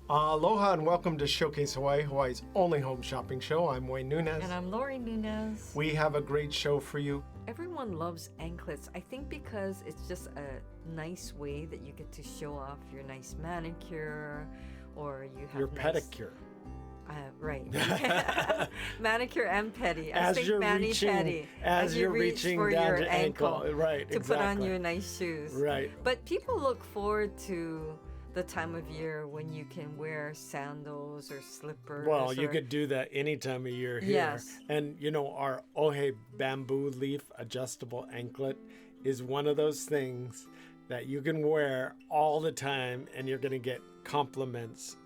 Aloha and welcome to Showcase Hawaii, Hawaii's only home shopping show. I'm Wayne Nunez. And I'm Lori Nunez. We have a great show for you. Everyone loves anklets, I think because it's just a nice way that you get to show off your nice manicure or you have your pedicure. Right. Manicure and pedi. As you're reaching for down your to ankle. Right, to put on your nice shoes. Right. But people look forward to the time of year when you can wear sandals or slippers. Well, you could do that any time of year here. Yes. And you know, our ʻOhe bamboo leaf adjustable anklet is one of those things that you can wear all the time and you're going to get compliments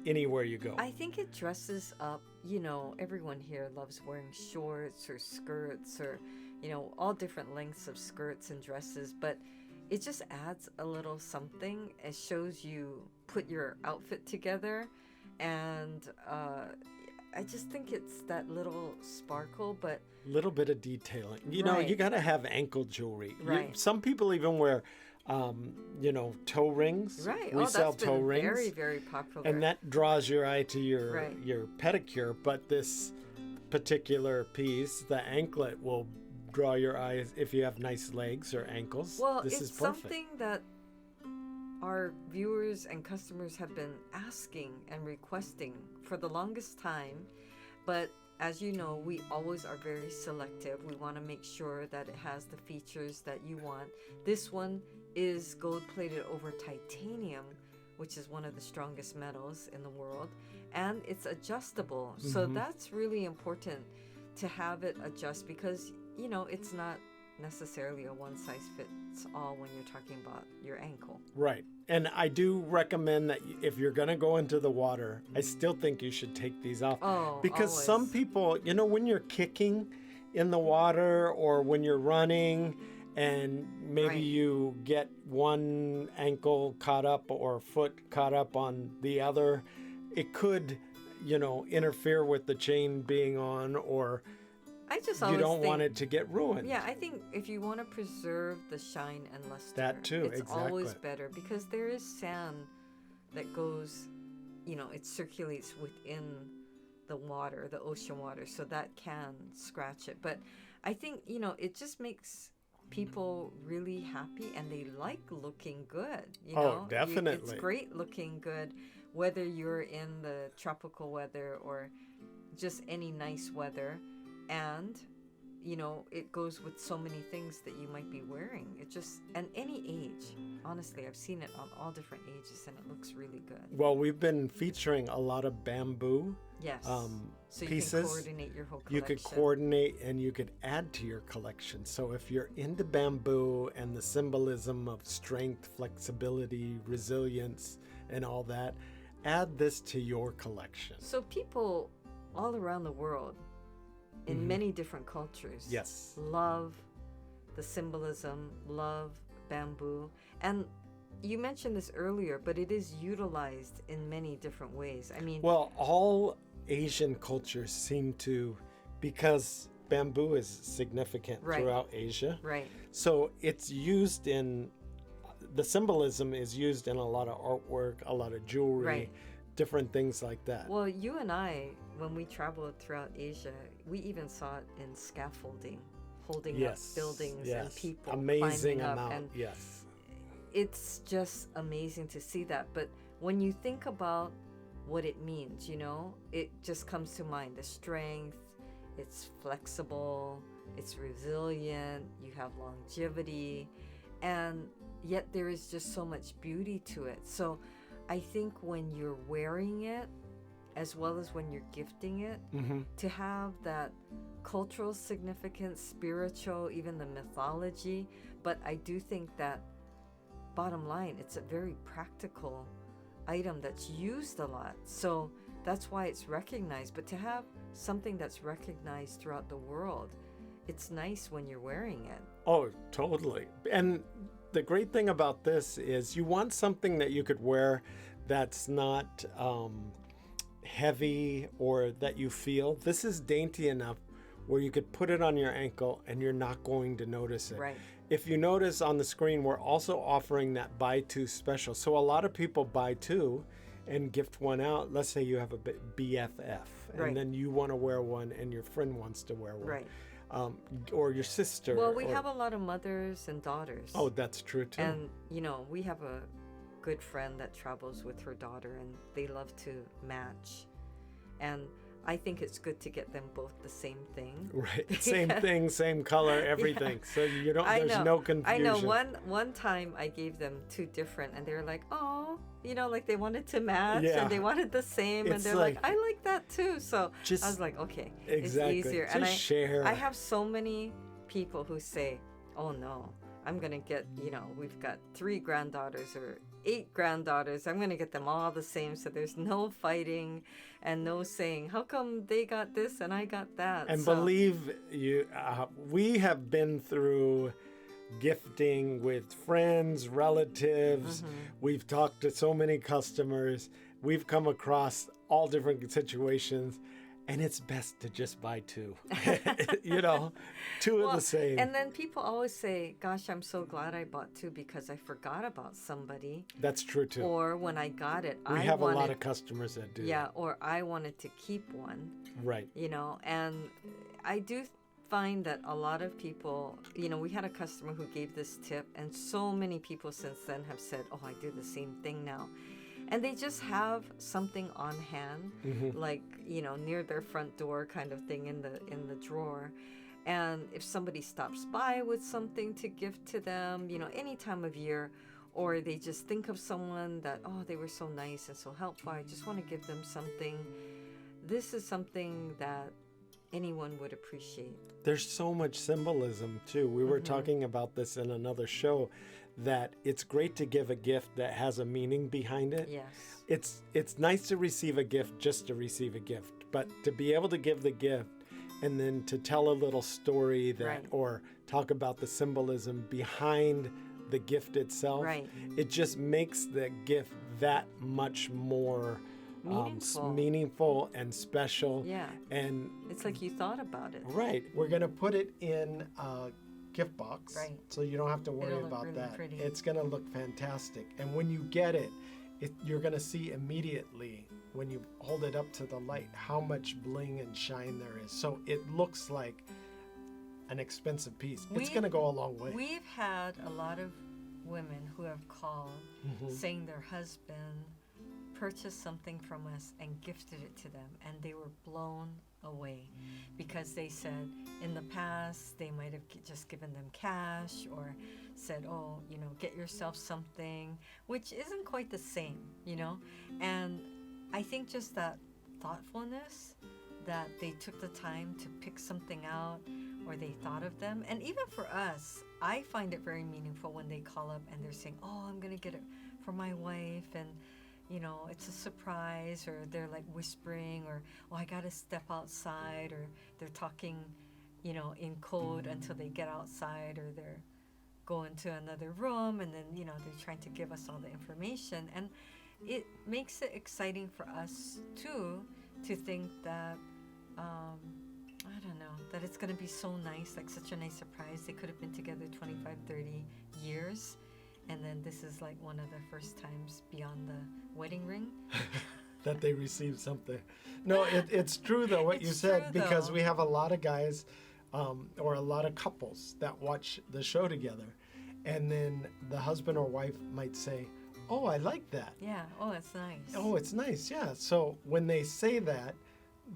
anywhere you go. I think it dresses up, you know, everyone here loves wearing shorts or skirts or, you know, all different lengths of skirts and dresses, but it just adds a little something. It shows you put your outfit together, and I just think it's that little sparkle, but little bit of detailing. You know, you got to have ankle jewelry. Right. Some people even wear, you know, toe rings. Right. We sell that's toe been rings. very, very popular. And that draws your eye to your pedicure. But this particular piece, the anklet, will draw your eyes if you have nice legs or ankles. Well, this it's is perfect. something that our viewers and customers have been asking and requesting for the longest time. But as you know, we always are very selective. We want to make sure that it has the features that you want. This one is gold-plated over titanium, which is one of the strongest metals in the world. And it's adjustable. Mm-hmm. So that's really important to have it adjust because, you know, it's not necessarily a one-size-fits-all when you're talking about your ankle. Right. And I do recommend that if you're going to go into the water, I still think you should take these off. Oh, because always. Some people, you know, when you're kicking in the water or when you're running and maybe you get one ankle caught up or foot caught up on the other, it could, you know, interfere with the chain being on, or I just you don't want it to get ruined. Yeah, I think if you want to preserve the shine and luster, that too, it's always better because there is sand that goes, you know, it circulates within the water, the ocean water, so that can scratch it. But I think, you know, it just makes people really happy and they like looking good. You know? Definitely. It's great looking good, whether you're in the tropical weather or just any nice weather. And, you know, it goes with so many things that you might be wearing. It just, and any age, honestly, I've seen it on all different ages and it looks really good. Well, we've been featuring a lot of bamboo so pieces. You can coordinate your whole collection. You could coordinate and you could add to your collection. So if you're into bamboo and the symbolism of strength, flexibility, resilience, and all that, add this to your collection. So people all around the world, in many different cultures, love the symbolism, love bamboo. And you mentioned this earlier, but it is utilized in many different ways. I mean, well, all Asian cultures seem to, because bamboo is significant throughout Asia. Right. So it's used in, the symbolism is used in a lot of artwork, a lot of jewelry, different things like that. Well, you and I, when we traveled throughout Asia, we even saw it in scaffolding, holding up buildings and people amazing climbing amount. up. And it's just amazing to see that. But when you think about what it means, you know, it just comes to mind. The strength, it's flexible, it's resilient, you have longevity, and yet there is just so much beauty to it. So I think when you're wearing it, as well as when you're gifting it, to have that cultural significance, spiritual, even the mythology. But I do think that, bottom line, it's a very practical item that's used a lot. So that's why it's recognized. But to have something that's recognized throughout the world, it's nice when you're wearing it. Oh, totally. And the great thing about this is you want something that you could wear that's not heavy or that you feel. This is dainty enough where you could put it on your ankle and you're not going to notice it. Right. If you notice on the screen, we're also offering that buy two special. So a lot of people buy two and gift one out. Let's say you have a BFF, Right. and then you want to wear one, and your friend wants to wear one, Right. or your sister. Well, we have a lot of mothers and daughters. Oh, that's true too. And, you know, we have a good friend that travels with her daughter, and they love to match. And I think it's good to get them both the same thing. Right, same thing, same color, everything. Yeah. So you don't. There's no confusion. I know. One time I gave them two different, and they were like, "Oh, you know, like they wanted to match, and they wanted the same, and they're like, I like that too." So I was like, "Okay, exactly. It's easier." Just and share. I have so many people who say, "Oh no, I'm gonna get, you know, we've got 3 granddaughters or 8 granddaughters. I'm gonna get them all the same, so there's no fighting and no saying, how come they got this and I got that?" And believe you, we have been through gifting with friends, relatives. We've talked to so many customers. We've come across all different situations. And it's best to just buy 2, you know, 2 of the same. And then people always say, "Gosh, I'm so glad I bought 2 because I forgot about somebody." That's true too. Or when I got it, we have a lot of customers that do. Yeah, or I wanted to keep one. Right. You know, and I do find that a lot of people, you know, we had a customer who gave this tip, and so many people since then have said, "Oh, I do the same thing now." And they just have something on hand, like, you know, near their front door kind of thing in the drawer. And if somebody stops by with something to gift to them, you know, any time of year, or they just think of someone that, oh, they were so nice and so helpful, I just want to give them something. This is something that anyone would appreciate. There's so much symbolism too. We were talking about this in another show, that it's great to give a gift that has a meaning behind it. Yes. It's nice to receive a gift just to receive a gift, but to be able to give the gift and then to tell a little story that or talk about the symbolism behind the gift itself, it just makes the gift that much more meaningful and special. Yeah. And it's like you thought about it. Right. We're going to put it in gift box, so you don't have to worry about really that. Pretty. It's going to look fantastic, and when you get it, you're going to see immediately when you hold it up to the light how much bling and shine there is. So it looks like an expensive piece. It's going to go a long way. We've had a lot of women who have called saying their husband purchased something from us and gifted it to them, and they were blown away because they said in the past they might have just given them cash or said, "Oh, you know, get yourself something," which isn't quite the same, you know. And I think just that thoughtfulness, that they took the time to pick something out, or they thought of them. And even for us, I find it very meaningful when they call up and they're saying, "Oh, I'm gonna get it for my wife," and you know, it's a surprise, or they're like whispering, or, "Oh, I gotta step outside," or they're talking, you know, in code until they get outside, or they're going to another room, and then, you know, they're trying to give us all the information. And it makes it exciting for us too, to think that, I don't know, that it's gonna be so nice, like such a nice surprise. They could have been together 25, 30 years. And then this is like one of the first times beyond the wedding ring that they received something. No, it's true though what you said, because we have a lot of guys or a lot of couples that watch the show together, and then the husband or wife might say, "Oh, I like that." Yeah. Oh, it's nice. Oh, it's nice. Yeah. So when they say that,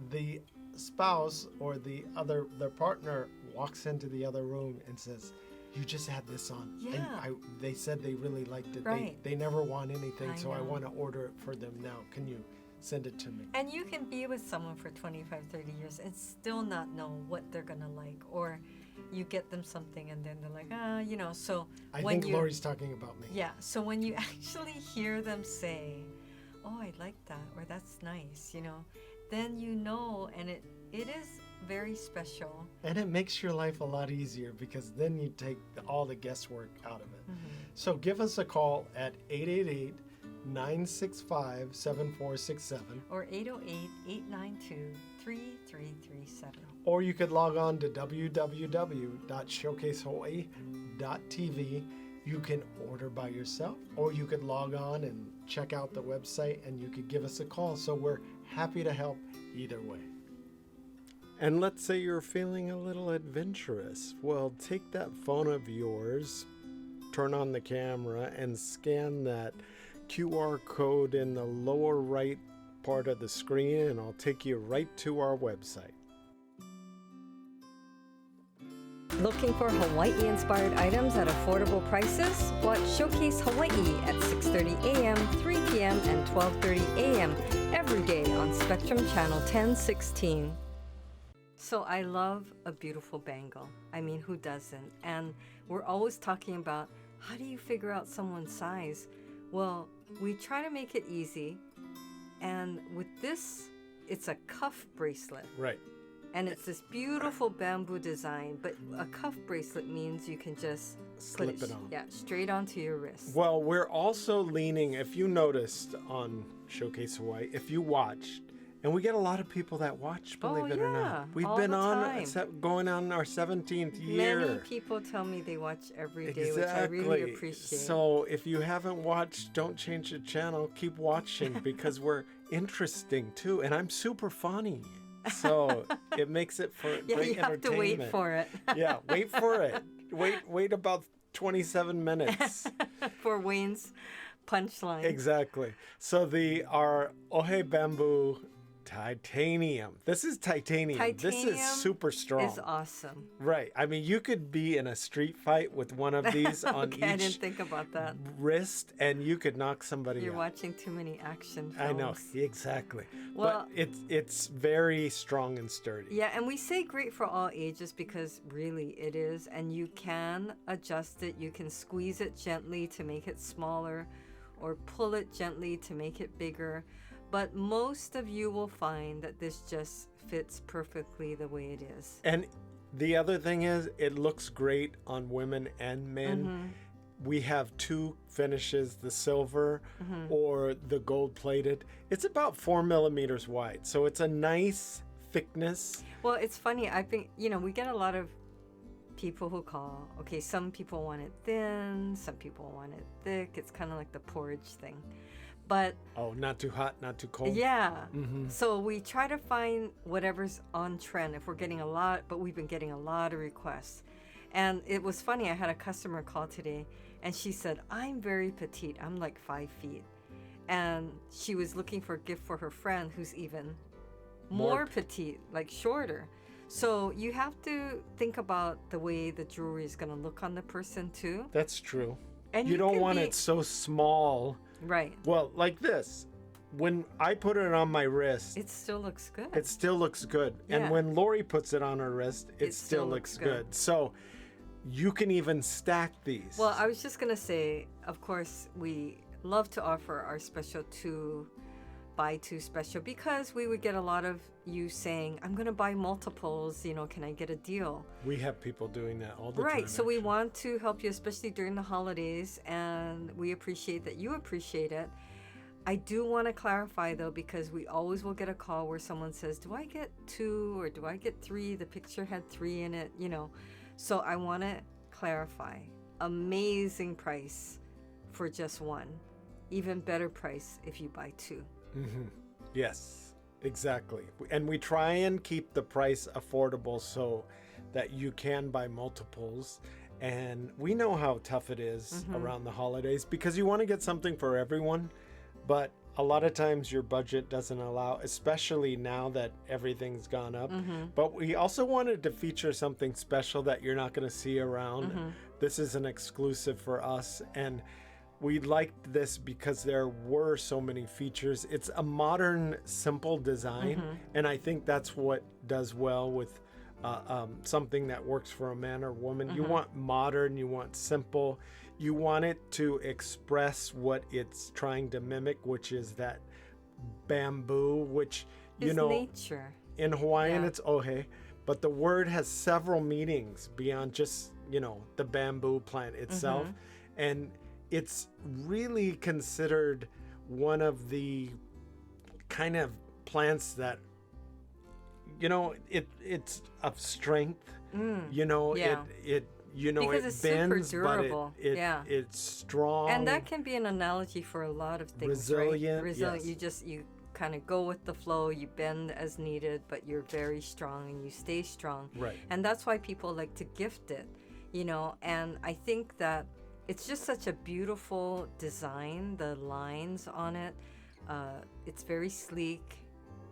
the spouse or their partner walks into the other room and says, "You just had this on." Yeah. And they said they really liked it. Right. They never want anything, I so I know. want to order it for them now. Can you send it to me? And you can be with someone for 25, 30 years and still not know what they're going to like. Or you get them something and then they're like, you know. So I think Lori's talking about me. Yeah. So when you actually hear them say, "Oh, I like that," or "That's nice," you know, then you know, and it is very special. And it makes your life a lot easier, because then you take all the guesswork out of it. So give us a call at 888-965-7467. Or 808-892-3337. Or you could log on to www.showcasehawaii.tv You can order by yourself, or you could log on and check out the website and you could give us a call. So we're happy to help either way. And let's say you're feeling a little adventurous. Well, take that phone of yours, turn on the camera, and scan that QR code in the lower right part of the screen, and I'll take you right to our website. Looking for Hawaii-inspired items at affordable prices? Watch Showcase Hawaii at 6:30 a.m., 3 p.m., and 12:30 a.m. every day on Spectrum Channel 1016. So I love a beautiful bangle. I mean, who doesn't? And we're always talking about, how do you figure out someone's size? Well, we try to make it easy. And with this, it's a cuff bracelet. Right. And it's this beautiful bamboo design, but a cuff bracelet means you can just Slip it on. Yeah, straight onto your wrist. Well, we're also leaning, if you noticed on Showcase Hawaii, if you watched, and we get a lot of people that watch, believe it or not. We've all been the on, time. going on our 17th year. Many people tell me they watch every day, which I really appreciate. So if you haven't watched, don't change the channel. Keep watching because we're interesting too. And I'm super funny. So it makes it for great you have to wait for it. Yeah, wait for it. Wait about 27 minutes. For Wayne's punchline. Exactly. So our ʻOhe bamboo titanium. This is titanium. This is super strong. It's awesome. Right. I mean, you could be in a street fight with one of these on Okay, I didn't each think about that. wrist, and you could knock somebody You're out. watching too many action films. I know, exactly. Well, but it's very strong and sturdy. Yeah, and we say great for all ages because really it is, and you can adjust it. You can squeeze it gently to make it smaller or pull it gently to make it bigger. But most of you will find that this just fits perfectly the way it is. And the other thing is, it looks great on women and men. Mm-hmm. We have two finishes, the silver or the gold plated. It's about 4 millimeters wide. So it's a nice thickness. Well, it's funny. I think, we get a lot of people who call, okay, some people want it thin, some people want it thick. It's kind of like the porridge thing. But not too hot, not too cold. Yeah. So we try to find whatever's on trend. If we're getting but we've been getting a lot of requests. And it was funny, I had a customer call today and she said, I'm very petite. I'm like 5 feet. And she was looking for a gift for her friend who's even more petite, like shorter. So you have to think about the way the jewelry is going to look on the person too. That's true. And you don't want it so small. Right. Well, like this. When I put it on my wrist, it still looks good. It still looks good. Yeah. And when Lori puts it on her wrist, it still looks good. So you can even stack these. Well, I was just going to say, of course, we love to offer our special buy two special because we would get a lot of you saying, I'm going to buy multiples, can I get a deal? We have people doing that all the time. Right. So we want to help you, especially during the holidays, and we appreciate that you appreciate it. I do want to clarify though, because we always will get a call where someone says, do I get 2 or do I get 3? The picture had 3 in it, So I want to clarify. Amazing price for just 1. Even better price if you buy 2. Yes, exactly. And we try and keep the price affordable so that you can buy multiples. And we know how tough it is around the holidays because you want to get something for everyone. But a lot of times your budget doesn't allow, especially now that everything's gone up. But we also wanted to feature something special that you're not going to see around. This is an exclusive for us. And we liked this because there were so many features. It's a modern, simple design. And I think that's what does well with something that works for a man or woman. You want modern, you want simple. You want it to express what it's trying to mimic, which is that bamboo, which, nature. In Hawaiian, it's ʻOhe, but the word has several meanings beyond just, the bamboo plant itself. And it's really considered one of the kind of plants that, it's of strength. you know, because it it's bends, super but durable. Yeah. it's strong. And that can be an analogy for a lot of things, Resilient, right? Resilient. yes. You kind of go with the flow, you bend as needed, but you're very strong and you stay strong. Right. And that's why people like to gift it, you know, and I think that it's just such a beautiful design, the lines on it. It's very sleek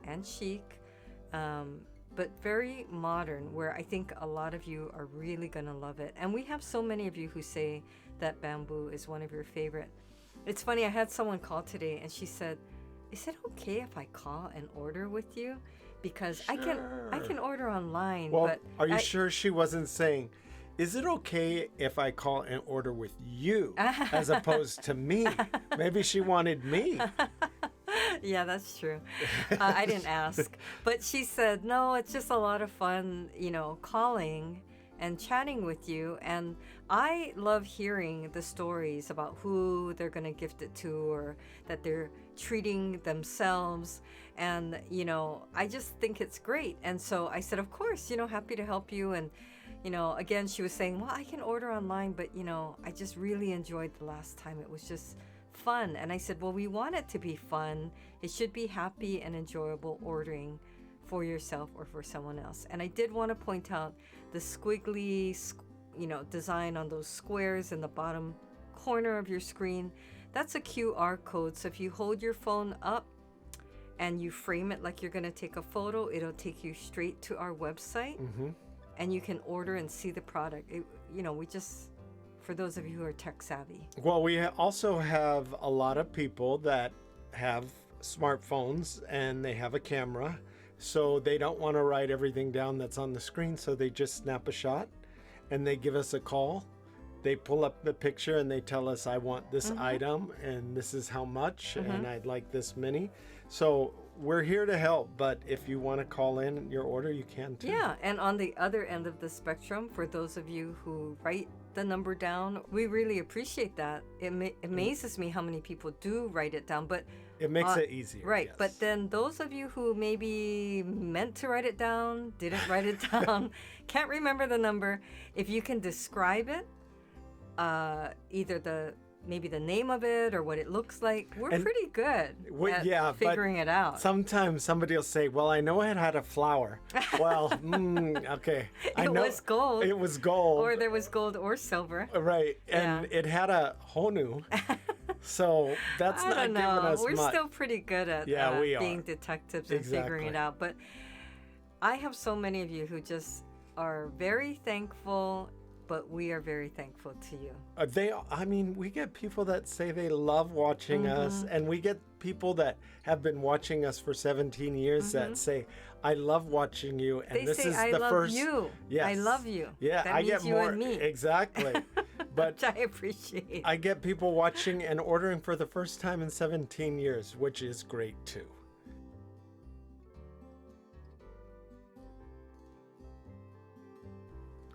and chic, but very modern, where I think a lot of you are really going to love it. And we have so many of you who say that bamboo is one of your favorite. It's funny, I had someone call today and she said, is it okay if I call and order with you? Because Sure. I can order online, Well, but are you sure she wasn't saying, is it okay if I call and order with you as opposed to me? Maybe she wanted me. Yeah, that's true. I didn't ask. But she said, no, it's just a lot of fun, you know, calling and chatting with you. And I love hearing the stories about who they're going to gift it to or that they're treating themselves. And, you know, I just think it's great. And so I said, of course, you know, happy to help you. And, you know, again, she was saying, well, I can order online, but, you know, I just really enjoyed the last time. It was just fun. And I said, well, we want it to be fun. It should be happy and enjoyable ordering for yourself or for someone else. And I did want to point out the squiggly, you know, design on those squares in the bottom corner of your screen. That's a QR code. So if you hold your phone up and you frame it like you're going to take a photo, it'll take you straight to our website. Mm-hmm. And you can order and see the product. You know, we just, for those of you who are tech savvy. Well, we also have a lot of people that have smartphones and they have a camera, so they don't want to write everything down that's on the screen, so they just snap a shot and they give us a call. They pull up the picture and they tell us, I want this item and this is how much and I'd like this many. So we're here to help, but if you want to call in your order, you can too. Yeah, and on the other end of the spectrum, for those of you who write the number down, we really appreciate that. It amazes me how many people do write it down, but it makes it easier. Right, yes. but then those of you who maybe meant to write it down, didn't write it down, can't remember the number, if you can describe it, either maybe the name of it or what it looks like, we're pretty good at figuring it out. Sometimes somebody will say, well, I know it had a flower. Well, okay. It was gold. It was gold. Or there was gold or silver. Right, and it had a honu. So that's not giving us We're much. still pretty good at we being are. detectives and figuring it out. But I have so many of you who just are very thankful, but we are very thankful to you. We get people that say they love watching us, and we get people that have been watching us for 17 years that say, I love watching you, and they this say, is I the love first. you. Yes. I love you. Yeah, that I means get you more. and me. Exactly. But Which I appreciate. I get people watching and ordering for the first time in 17 years, which is great too.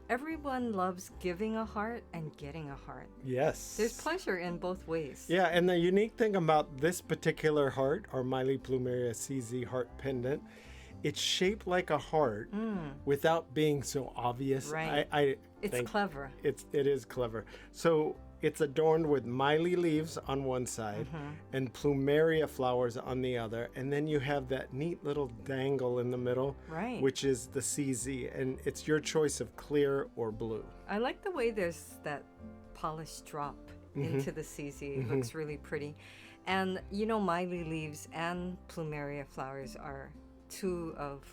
Everyone loves giving a heart and getting a heart. Yes. There's pleasure in both ways. Yeah, and the unique thing about this particular heart, our Miley Plumeria CZ heart pendant, it's shaped like a heart without being so obvious. Right. It's clever. It is clever. So it's adorned with Miley leaves on one side and plumeria flowers on the other. And then you have that neat little dangle in the middle, Right. which is the CZ. And it's your choice of clear or blue. I like the way there's that polished drop into the CZ. It looks really pretty. And you know, Miley leaves and plumeria flowers are two of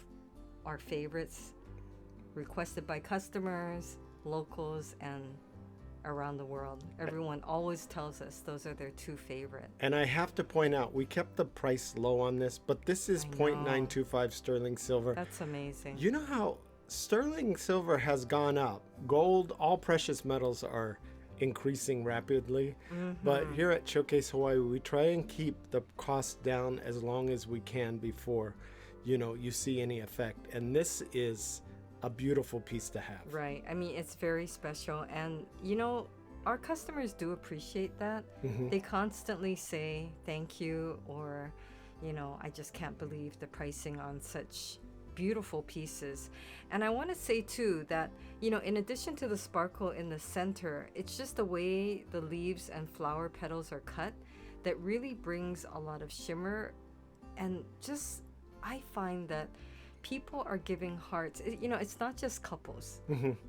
our favorites, requested by customers, locals, and around the world. Everyone always tells us those are their two favorite. And I have to point out, we kept the price low on this, but this is 0.925 sterling silver. That's amazing. You know how sterling silver has gone up. Gold, all precious metals are increasing rapidly. But here at Showcase Hawaii, we try and keep the cost down as long as we can before, you see any effect. And this is a beautiful piece to have. Right. I mean, it's very special. And, our customers do appreciate that. They constantly say thank you or, I just can't believe the pricing on such beautiful pieces. And I want to say too that, in addition to the sparkle in the center, it's just the way the leaves and flower petals are cut that really brings a lot of shimmer. And just, I find that people are giving hearts. It's not just couples.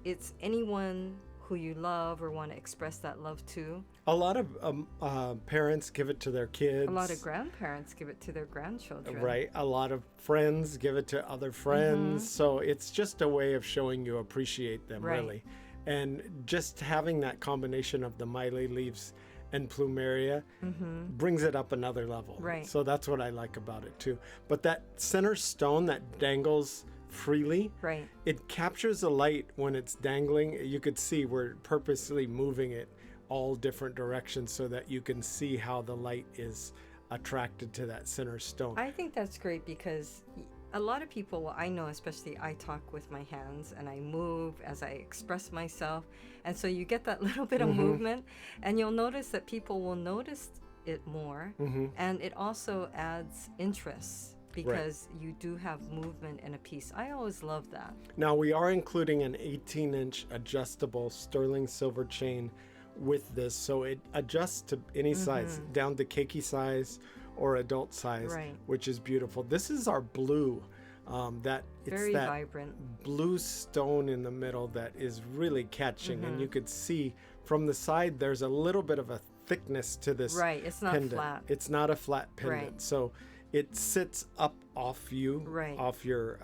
It's anyone who you love or want to express that love to. A lot of parents give it to their kids. A lot of grandparents give it to their grandchildren. Right. A lot of friends give it to other friends. So it's just a way of showing you appreciate them, really. And just having that combination of the maile leaves and plumeria brings it up another level. Right. So that's what I like about it too. But that center stone that dangles freely, it captures the light when it's dangling. You could see we're purposely moving it all different directions so that you can see how the light is attracted to that center stone. I think that's great because a lot of people, well, I know, especially I talk with my hands and I move as I express myself. And so you get that little bit of movement and you'll notice that people will notice it more. And it also adds interest because you do have movement in a piece. I always love that. Now we are including an 18-inch adjustable sterling silver chain with this, so it adjusts to any size, down to keiki size or adult size, which is beautiful. This is our blue. It's very that vibrant blue stone in the middle that is really catching, and you could see from the side there's a little bit of a thickness to this it's not pendant. flat. It's not a flat pendant, so it sits up off you, off your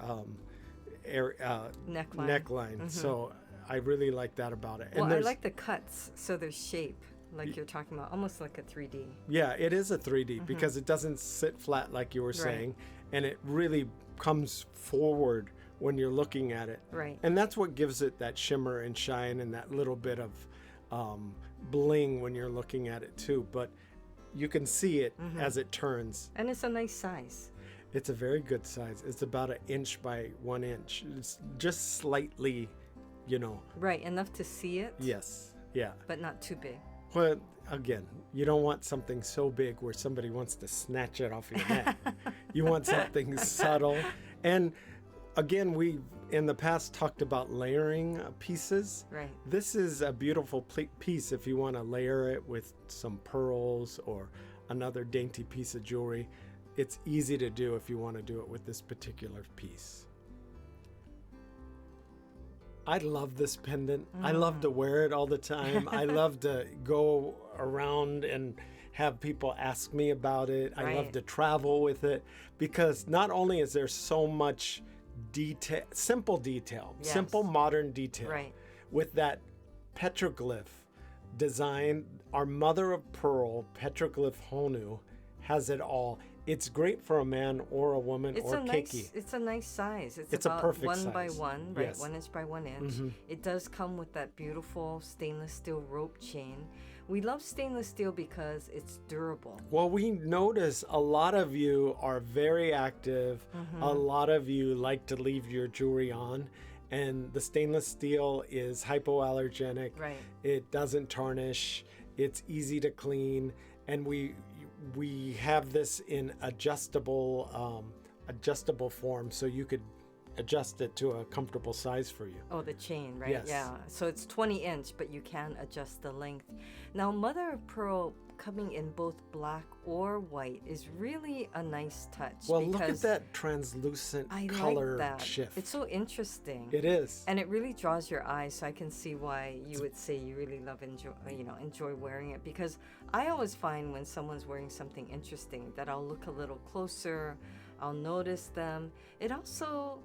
neckline. So I really like that about it. Well, I like the cuts, so there's shape, like you're talking about, almost like a 3D. Yeah, it is a 3D because it doesn't sit flat like you were saying, and it really comes forward when you're looking at it. And that's what gives it that shimmer and shine and that little bit of bling when you're looking at it too. But you can see it as it turns. And it's a nice size. It's a very good size. It's about 1 inch by 1 inch. It's just slightly, Right, enough to see it. Yes, yeah. But not too big. Well, again, you don't want something so big where somebody wants to snatch it off your neck. You want something subtle. And again, we in the past talked about layering pieces. This is a beautiful piece if you want to layer it with some pearls or another dainty piece of jewelry. It's easy to do if you want to do it with this particular piece. I love this pendant. I love to wear it all the time. I love to go around and have people ask me about it. I love to travel with it because not only is there so much detail, simple modern detail with that petroglyph design. Our mother of pearl petroglyph honu has it all. It's great for a man or a woman or keiki. It's a nice size. It's about a perfect 1 by 1, right? 1 inch by 1 inch. It does come with that beautiful stainless steel rope chain. We love stainless steel because it's durable. Well, we notice a lot of you are very active. A lot of you like to leave your jewelry on. And the stainless steel is hypoallergenic. It doesn't tarnish. It's easy to clean. And we have this in adjustable form, so you could adjust it to a comfortable size for you. Oh, the chain, right? Yes. Yeah. So it's 20 inch, but you can adjust the length. Now, mother of pearl coming in both black or white is really a nice touch. Well, look at that translucent color shift. It's so interesting. It is. And it really draws your eyes, so I can see why you would say you really love enjoy wearing it, because I always find when someone's wearing something interesting that I'll look a little closer, I'll notice them. It also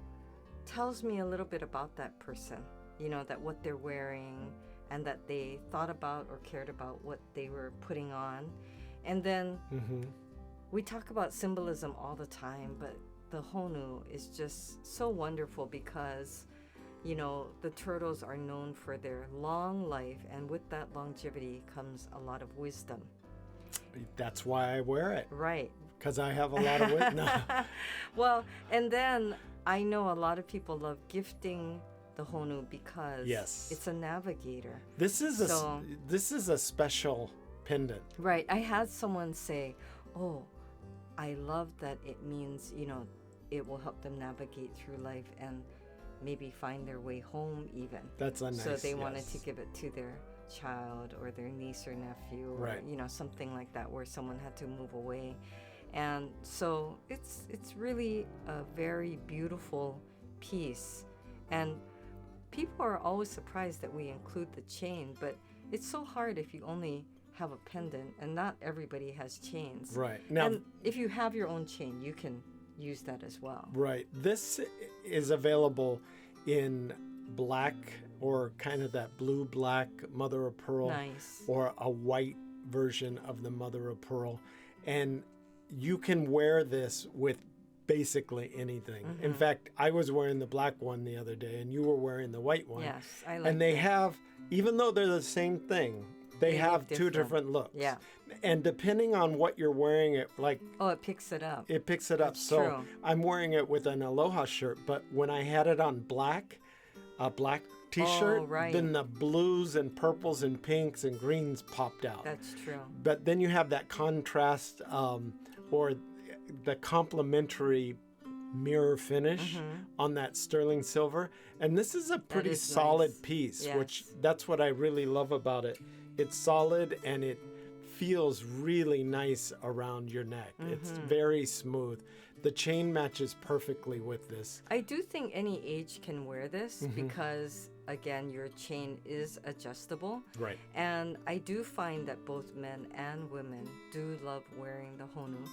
tells me a little bit about that person, that what they're wearing and that they thought about or cared about what they were putting on. And then we talk about symbolism all the time, but the honu is just so wonderful because, the turtles are known for their long life, and with that longevity comes a lot of wisdom. That's why I wear it. Right. Because I have a lot of wisdom. Well, and then I know a lot of people love gifting the honu because it's a navigator. This is a special pendant. Right. I had someone say, "Oh, I love that it means, it will help them navigate through life and maybe find their way home even. That's a nice, so they wanted yes. to give it to their child or their niece or nephew, or Right. you know, something like that, where someone had to move away. And so it's really a very beautiful piece. And people are always surprised that we include the chain, but it's so hard if you only have a pendant, and not everybody has chains. Right. Now, And if you have your own chain, you can use that as well. right. This is available in black, or kind of that blue black mother of pearl, Nice. or a white version of the mother of pearl. And you can wear this with basically anything. In fact, I was wearing the black one the other day, and you were wearing the white one. Yes, I like And they that. have, even though they're the same thing, they They have look two different. different looks. Yeah. And depending on what you're wearing, it like Oh, it picks it up. it picks it up. That's So true. I'm wearing it with an Aloha shirt, but when I had it on black, a black t-shirt, Oh, right. then the blues and purples and pinks and greens popped out. That's true. But then you have that contrast, or the complementary mirror finish on that sterling silver. And this is a pretty is solid nice. piece, Yes. which that's what I really love about it. It's solid and it feels really nice around your neck. It's very smooth. The chain matches perfectly with this. I do think any age can wear this because, again, your chain is adjustable. Right. And I do find that both men and women do love wearing the honu.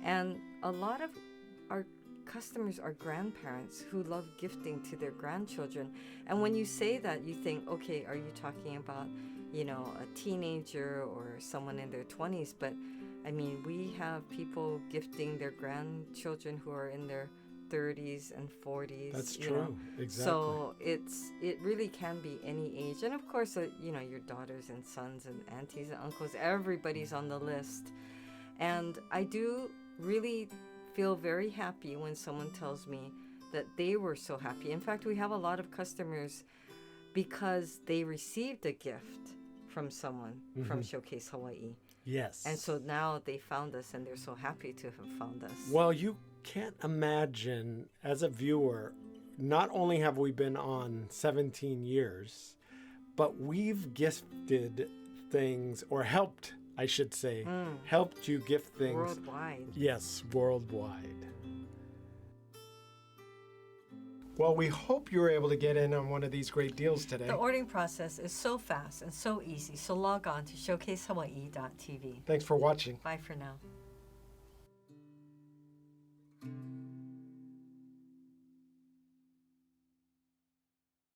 And a lot of our customers are grandparents who love gifting to their grandchildren. And when you say that, you think, okay, are you talking about, you know, a teenager or someone in their 20s? But I mean, we have people gifting their grandchildren who are in their 30s and 40s. That's you know. true. Exactly. So it really can be any age. And of course, you know, your daughters and sons and aunties and uncles, everybody's on the list. And I do really feel very happy when someone tells me that they were so happy. In fact, we have a lot of customers because they received a gift from someone from Showcase Hawaii. Yes. And so now they found us and they're so happy to have found us. Well, you can't imagine, as a viewer, not only have we been on 17 years, but we've gifted things, or helped, I should say, helped you gift things. Worldwide. Yes, worldwide. Well, we hope you were able to get in on one of these great deals today. The ordering process is so fast and so easy, so log on to showcasehawaii.tv. Thanks for watching. Bye for now.